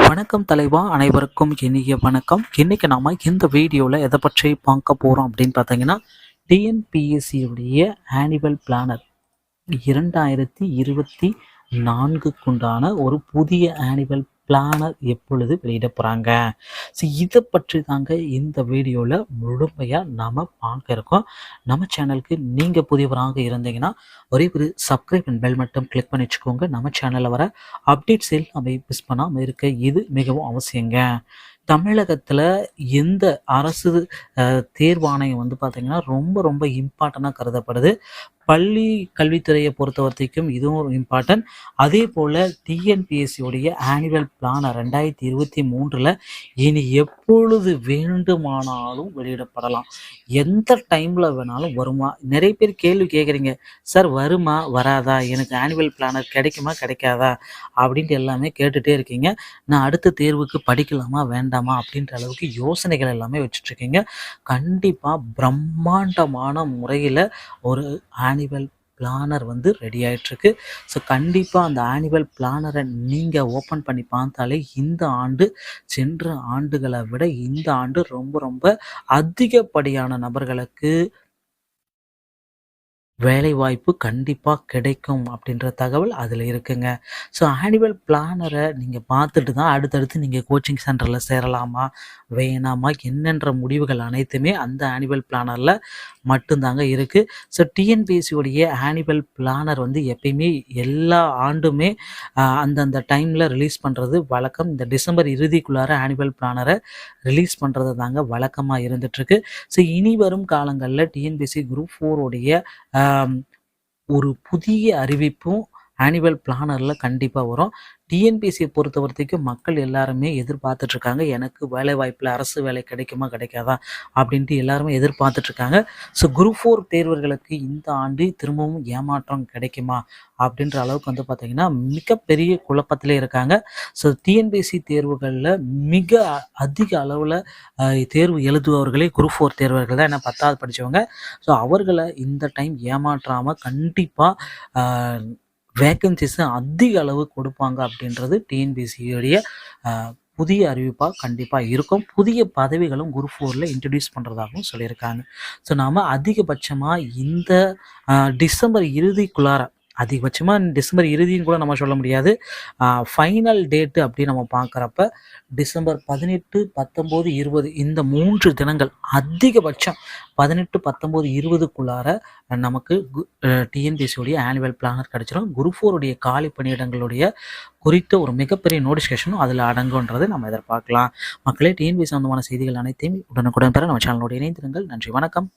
வணக்கம் தலைவா, அனைவருக்கும் இனிய வணக்கம். இன்னைக்கு நாம இந்த வீடியோவில் எதை பற்றி பார்க்க போகிறோம் அப்படின்னு பார்த்தீங்கன்னா, டிஎன்பிஎஸ்சியுடைய ஆனுவல் பிளானர் 2024க்குண்டான ஒரு புதிய ஆனுவல் பிளானர் எப்பொழுது வெளியிட போகிறாங்க. ஸோ இதை பற்றி தாங்க இந்த வீடியோவில் முழுமையாக நாம் பார்க்க இருக்கோம். நம்ம சேனலுக்கு நீங்கள் புதியவராக இருந்தீங்கன்னா ஒரே ஒரு சப்ஸ்கிரைப் அண்ட் பெல் மட்டும் கிளிக் பண்ணி வச்சுக்கோங்க. நம்ம சேனலில் வர அப்டேட்ஸ் எல்லாமே மிஸ் பண்ணாமல் இருக்க இது மிகவும் அவசியங்க. தமிழகத்தில் எந்த அரசு தேர்வாணையம் பார்த்திங்கன்னா ரொம்ப ரொம்ப இம்பார்ட்டண்ட்டாக கருதப்படுது. பள்ளி கல்வித்துறையை பொறுத்த வரைக்கும் இதுவும் ஒரு இம்பார்ட்டன்ட். அதே போல் டிஎன்பிஎஸ்சியுடைய ஆனுவல் பிளானர் 2023 இனி எப்பொழுது வேண்டுமானாலும் வெளியிடப்படலாம். எந்த டைமில் வேணாலும் வருமா? நிறைய பேர் கேள்வி கேட்குறீங்க, சார் வருமா வராதா, எனக்கு ஆனுவல் பிளானர் கிடைக்குமா கிடைக்காதா அப்படின்ட்டு எல்லாமே கேட்டுகிட்டே இருக்கீங்க. நான் அடுத்த தேர்வுக்கு படிக்கலாமா வேண்டாமா அப்படின்ற அளவுக்கு யோசனைகள் எல்லாமே வச்சுட்ருக்கீங்க. கண்டிப்பாக பிரம்மாண்டமான முறையில் ஒரு ஆனுவல் பிளானர் ரெடி ஆகிட்டுருக்கு. ஸோ கண்டிப்பாக அந்த ஆனுவல் பிளானரை நீங்கள் ஓப்பன் பண்ணி பார்த்தாலே இந்த ஆண்டு சென்ற ஆண்டுகளை விட இந்த ஆண்டு ரொம்ப ரொம்ப அதிகப்படியான நபர்களுக்கு வேலைவாய்ப்பு கண்டிப்பாக கிடைக்கும் அப்படின்ற தகவல் அதில் இருக்குங்க. ஸோ ஆனுவல் பிளானரை நீங்கள் பார்த்துட்டு தான் அடுத்தடுத்து நீங்கள் கோச்சிங் சென்டரில் சேரலாமா வேணாமா என்னென்ற முடிவுகள் அனைத்துமே அந்த ஆனுவல் பிளானரில் மட்டும்தாங்க இருக்குது. ஸோ டிஎன்பிஎஸ்சியுடைய ஆனுவல் பிளானர் எப்பயுமே எல்லா ஆண்டுமே அந்தந்த டைமில் ரிலீஸ் பண்ணுறது வழக்கம். இந்த டிசம்பர் இறுதிக்குள்ளார ஆனுவல் பிளானரை ரிலீஸ் பண்ணுறது தாங்க வழக்கமாக இருந்துகிட்ருக்கு. ஸோ இனி வரும் காலங்களில் டிஎன்பிஎஸ்சி குரூப் 4 ஒரு புதிய அறிவிப்பும் ஆனுவல் பிளானரில் கண்டிப்பாக வரும். டிஎன்பிஎஸ்சியை பொறுத்த வரைக்கும் மக்கள் எல்லாருமே எதிர்பார்த்துட்ருக்காங்க, எனக்கு வேலை வாய்ப்பில் அரசு வேலை கிடைக்குமா கிடைக்காதா அப்படின்ட்டு எல்லாருமே எதிர்பார்த்துட்ருக்காங்க. ஸோ குரூப் 4 தேர்வர்களுக்கு இந்த ஆண்டு திரும்பவும் ஏமாற்றம் கிடைக்குமா அப்படின்ற அளவுக்கு பார்த்திங்கன்னா மிகப்பெரிய குழப்பத்திலே இருக்காங்க. ஸோ டிஎன்பிஎஸ்சி தேர்வுகளில் மிக அதிக அளவில் தேர்வு எழுதுபவர்களே குரூப் 4 தேர்வர்கள் தான், என்ன 10வது படித்தவங்க. ஸோ அவர்களை இந்த டைம் ஏமாற்றாமல் கண்டிப்பாக வேக்கன்சிஸ் அதிக அளவு கொடுப்பாங்க அப்படின்றது டிஎன்பிஎஸ்சியுடைய புதிய அறிவிப்பாக கண்டிப்பாக இருக்கும். புதிய பதவிகளும் குரூப் 4 இன்ட்ரடியூஸ் பண்ணுறதாகவும் சொல்லியிருக்காங்க. ஸோ நாம் அதிகபட்சமாக இந்த டிசம்பர் இறுதிக்குள்ளார, அதிகபட்சமாக டிசம்பர் இறுதின்னு கூட நம்ம சொல்ல முடியாது, ஃபைனல் டேட்டு அப்படின்னு நம்ம பார்க்குறப்ப டிசம்பர் 18, 19, 20 இந்த 3 தினங்கள், அதிகபட்சம் 18, 19, 20க்குள்ளார நமக்கு டிஎன்பிஎஸ்சியுடைய ஆனுவல் பிளானர் கிடச்சிடும். குரூப் 4 காலி பணியிடங்களுடைய குறித்த ஒரு மிகப்பெரிய நோட்டிஃபிகேஷனும் அதில் அடங்குன்றது நம்ம எதிர்பார்க்கலாம். மக்களே, டிஎன்பிஎஸ்சி சம்பந்தமான செய்திகள் அனைத்தையும் உடனுக்குடன் பெற நம்ம சேனலோட இணைந்திருங்கள். நன்றி, வணக்கம்.